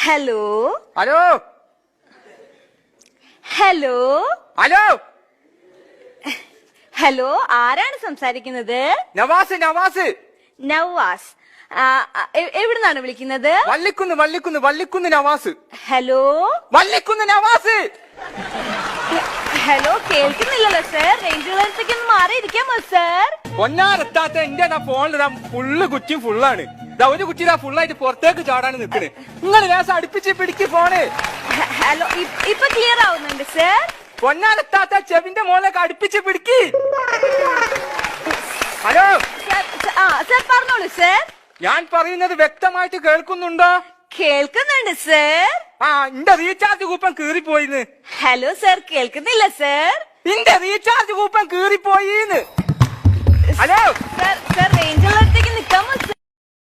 Hello hello hello hello hello ആരാണ് സംസാരിക്കുന്നത്? നവാസ് നവാസ് നവാസ്. എവിടുന്നാണ് വിളിക്കുന്നത്? വള്ളിക്കുന്ന് വള്ളിക്കുന്ന് വള്ളിക്കുന്ന് നവാസ്. ഹലോ വള്ളിക്കുന്ന് നവാസ്. ഹലോ കേൾക്കുന്നില്ലല്ലോ സർ. റേഞ്ചുള്ളടുത്തേക്ക് ഒന്ന് മാറിയിരിക്കാമോ സർ? പൊന്നാറെത്താത്ത എന്റെ ഫോണിൽ ഫുള്ള് കുറ്റിയും ഫുള്ളാണ്. ഒരു കുറ്റി ഫുള്ളായിട്ട് പുറത്തേക്ക് ചാടാണ് നിക്കണ്. നിങ്ങൾ ലേസം അടുപ്പിച്ച് പിടിക്ക് ഫോണ്. ഹലോ ഇപ്പൊ ക്ലിയർ ആവുന്നുണ്ട് സർ. പൊന്നാറെത്താത്ത ചെവിന്റെ മോളിലേക്ക് അടുപ്പിച്ച് പിടിക്ക്. ഹലോ സർ പറഞ്ഞോളൂ സർ. ഞാൻ പറയുന്നത് വ്യക്തമായിട്ട് കേൾക്കുന്നുണ്ടോ? കേൾക്കുന്നുണ്ട് സർ. എന്റെ റീചാർജ് കൂപ്പൺ കീറിപ്പോയിന്ന്. ഹലോ സർ കേൾക്കുന്നില്ല സർ. എന്റെ റീചാർജ് കൂപ്പൺ കീറിപ്പോയിന്ന്. ഹലോ സർ റേഞ്ചുള്ളടുത്തേക്ക് നിൽക്കാമോ സർ?